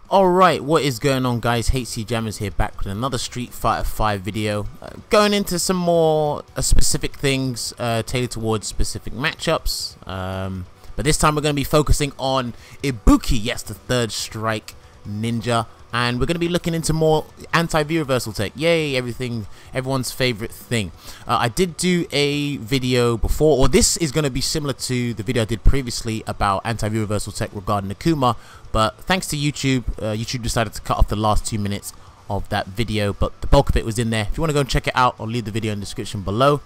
Alright, what is going on, guys? HC Jammers here, back with another Street Fighter 5 video, going into some more specific things tailored towards specific matchups, but this time we're going to be focusing on Ibuki, yes, the third strike ninja, and we're going to be looking into more anti-V reversal tech. Yay, everyone's favorite thing. I did do a video before, or this is going to be similar to the video I did previously about anti-V reversal tech regarding Akuma, but thanks to YouTube, YouTube decided to cut off the last 2 minutes of that video, but the bulk of it was in there. If you want to go and check it out, I'll leave the video in the description below.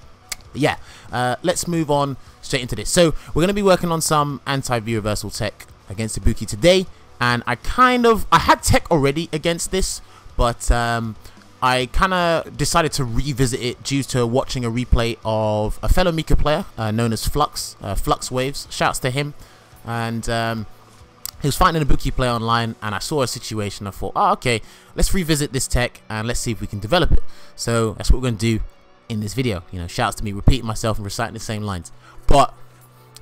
But yeah, let's move on straight into this. So we're going to be working on some anti-V reversal tech against Ibuki today. And I had tech already against this, but I kind of decided to revisit it due to watching a replay of a fellow Mika player known as Flux Waves. Shouts to him. And he was fighting an Ibuki player online, and I saw a situation. I thought, oh, okay, let's revisit this tech and let's see if we can develop it. So that's what we're going to do in this video. You know, shouts to me repeating myself and reciting the same lines. But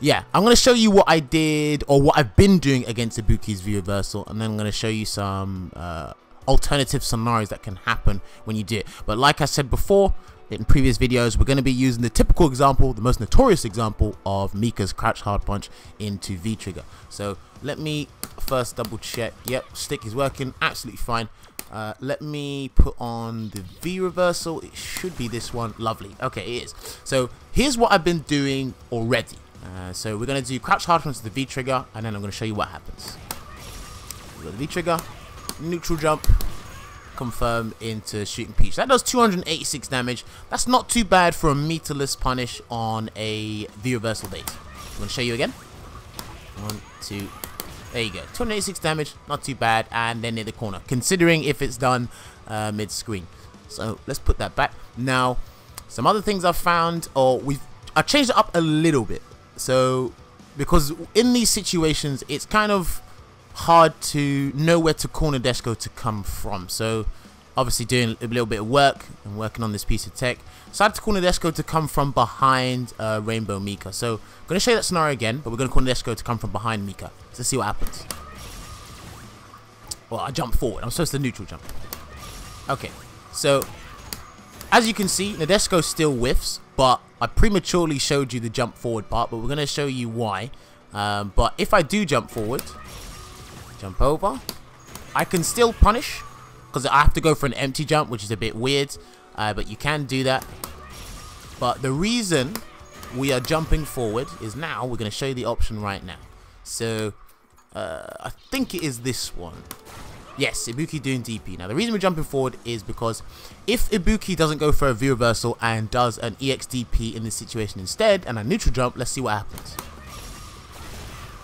yeah, I'm going to show you what I did, or what I've been doing against Ibuki's V reversal, and then I'm going to show you some alternative scenarios that can happen when you do it. But like I said before in previous videos, we're going to be using the typical example, the most notorious example of Mika's crouch hard punch into V trigger. So let me first double check. Yep, stick is working absolutely fine. Let me put on the V reversal. It should be this one. Lovely. Okay, it is. So here's what I've been doing already. So we're going to do crouch hard punch to the V trigger, and then I'm going to show you what happens. We got the V trigger, neutral jump, confirm into shooting peach. That does 286 damage. That's not too bad for a meterless punish on a V reversal base. I'm going to show you again. 1, 2, there you go. 286 damage, not too bad, and then near the corner, considering if it's done mid-screen. So let's put that back. Now, some other things I've found, or I changed it up a little bit. So, because in these situations, it's kind of hard to know where to corner Deshko to come from. So, obviously doing a little bit of work and working on this piece of tech, decided to corner Deshko to come from behind Rainbow Mika. So, I'm going to show you that scenario again, but we're going to corner Deshko to come from behind Mika. So, let's see what happens. Well, I jump forward. I'm supposed to neutral jump. Okay, so as you can see, Nadeshko still whiffs, but I prematurely showed you the jump forward part, but we're going to show you why. But if I do jump forward, jump over, I can still punish, because I have to go for an empty jump, which is a bit weird, but you can do that. But the reason we are jumping forward is now, we're going to show you the option right now. So, I think it is this one. Yes, Ibuki doing DP. Now, the reason we're jumping forward is because if Ibuki doesn't go for a V reversal and does an EX-DP in this situation instead, and a neutral jump, let's see what happens.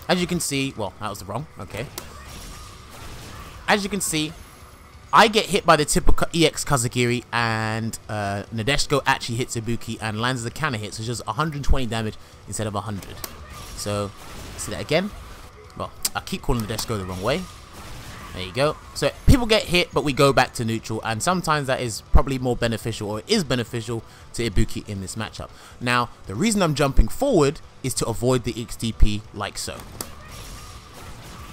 As you can see, well, that was wrong, okay. As you can see, I get hit by the typical EX Kazagiri, and Nadeshko actually hits Ibuki and lands the counter hit, so it's just 120 damage instead of 100. So, let's see that again. Well, I keep calling Nadeshko the wrong way. There you go. So people get hit, but we go back to neutral, and sometimes that is probably more beneficial, or it is beneficial to Ibuki in this matchup. Now, the reason I'm jumping forward is to avoid the XDP like so.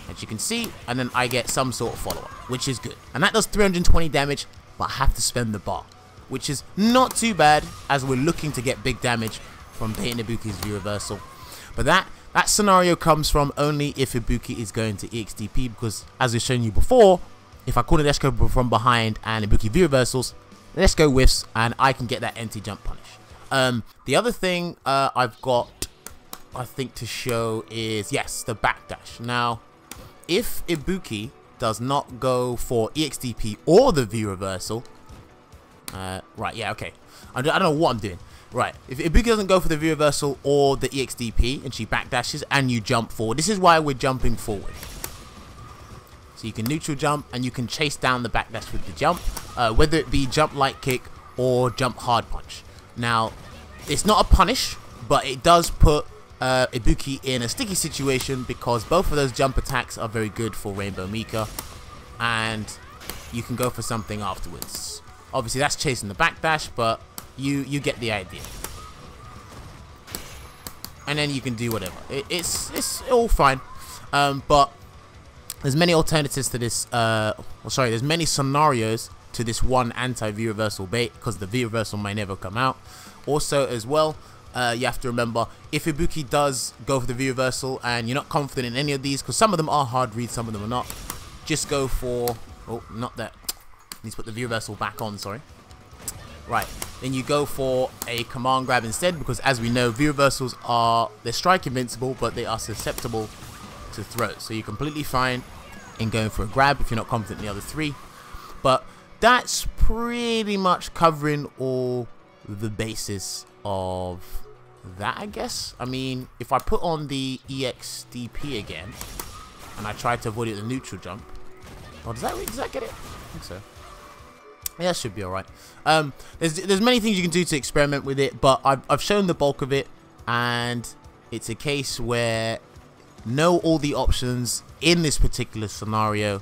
As you can see, and then I get some sort of follow-up, which is good. And that does 320 damage, but I have to spend the bar, which is not too bad, as we're looking to get big damage from baiting Ibuki's V reversal. But that scenario comes from only if Ibuki is going to EXDP, because as we've shown you before, if I corner Deshko from behind and Ibuki V reversals, Deshko whiffs and I can get that empty jump punish. The other thing I've got, I think, to show is, yes, the backdash. Now, if Ibuki does not go for EXDP or the V reversal, right, yeah, okay, I don't know what I'm doing. Right, if Ibuki doesn't go for the V reversal or the EXDP and she backdashes and you jump forward, this is why we're jumping forward. So you can neutral jump and you can chase down the backdash with the jump, whether it be jump light kick or jump hard punch. Now, it's not a punish, but it does put Ibuki in a sticky situation, because both of those jump attacks are very good for Rainbow Mika, and you can go for something afterwards. Obviously, that's chasing the backdash, but you get the idea. And then you can do whatever. It's all fine. But there's many alternatives to this. There's many scenarios to this one anti-V reversal bait, because the V reversal might never come out. Also, as well, you have to remember, if Ibuki does go for the V reversal and you're not confident in any of these, because some of them are hard reads, some of them are not, just go for, oh, not that, need to put the V reversal back on, sorry. Right, then you go for a command grab instead, because as we know, V reversals are, they're strike invincible, but they are susceptible to throws. So you're completely fine in going for a grab if you're not confident in the other three. But that's pretty much covering all the basis of that, I guess. I mean, if I put on the EXDP again and I try to avoid it with a neutral jump, oh, does that get it? I think so. Yeah, that should be alright. There's many things you can do to experiment with it, but I've shown the bulk of it, and it's a case where know all the options in this particular scenario,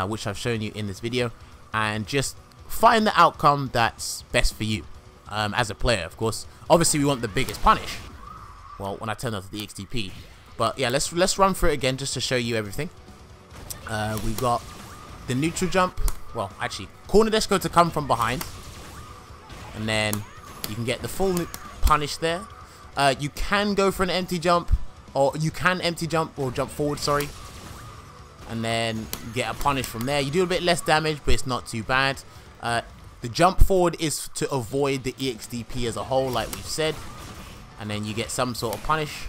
which I've shown you in this video, and just find the outcome that's best for you as a player, of course. Obviously, we want the biggest punish. Well, when I turn off the XDP, but yeah, let's run through it again just to show you everything. We've got the neutral jump. Well, actually, corner disco to come from behind, and then you can get the full punish there. You can go for an empty jump, or you can empty jump or jump forward, sorry, and then get a punish from there. You do a bit less damage, but it's not too bad. The jump forward is to avoid the EXDP as a whole, like we've said, and then you get some sort of punish,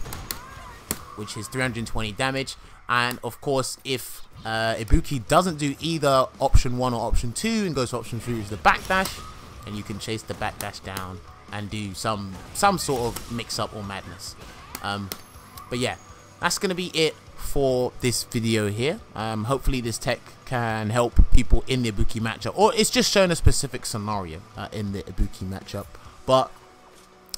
which is 320 damage. And of course, if Ibuki doesn't do either option 1 or option 2 and goes for option 3, which is the backdash, and you can chase the backdash down and do some sort of mix-up or madness. But yeah, that's going to be it for this video here. Hopefully this tech can help people in the Ibuki matchup, or it's just showing a specific scenario in the Ibuki matchup, but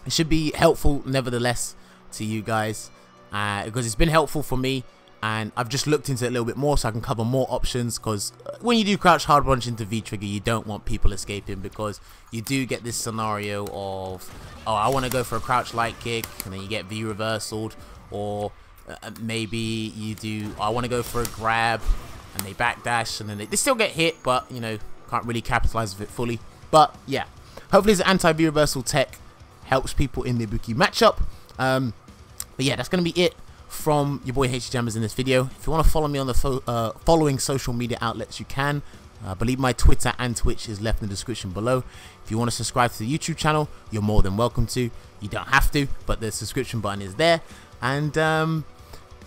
it should be helpful nevertheless to you guys, because it's been helpful for me, and I've just looked into it a little bit more so I can cover more options, because when you do crouch hard punch into V-trigger, you don't want people escaping, because you do get this scenario of, oh, I want to go for a crouch light kick, and then you get V reversaled, or maybe you do, I want to go for a grab, and they backdash, and then they still get hit, but, you know, can't really capitalize with it fully. But yeah, hopefully this anti-V reversal tech helps people in the Ibuki matchup. But yeah, that's going to be it from your boy HC Jammers in this video. If you want to follow me on the following social media outlets, you can. I believe my Twitter and Twitch is left in the description below. If you want to subscribe to the YouTube channel, you're more than welcome to. You don't have to, but the subscription button is there. And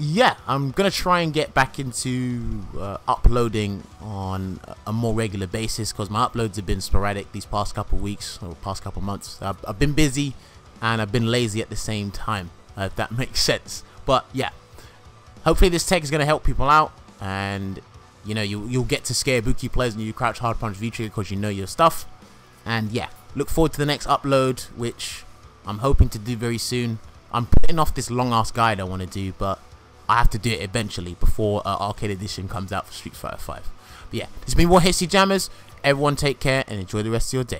yeah, I'm gonna try and get back into uploading on a more regular basis, because my uploads have been sporadic these past couple weeks or past couple months. I've been busy and I've been lazy at the same time, if that makes sense. But yeah, hopefully this tech is gonna help people out, and you know, you'll get to scare Ibuki players and you crouch hard punch V-trigger because you know your stuff. And yeah, look forward to the next upload, which I'm hoping to do very soon. I'm putting off this long ass guide I want to do, but I have to do it eventually before Arcade Edition comes out for Street Fighter 5. But yeah, this has been more HC Jammers. Everyone take care and enjoy the rest of your day.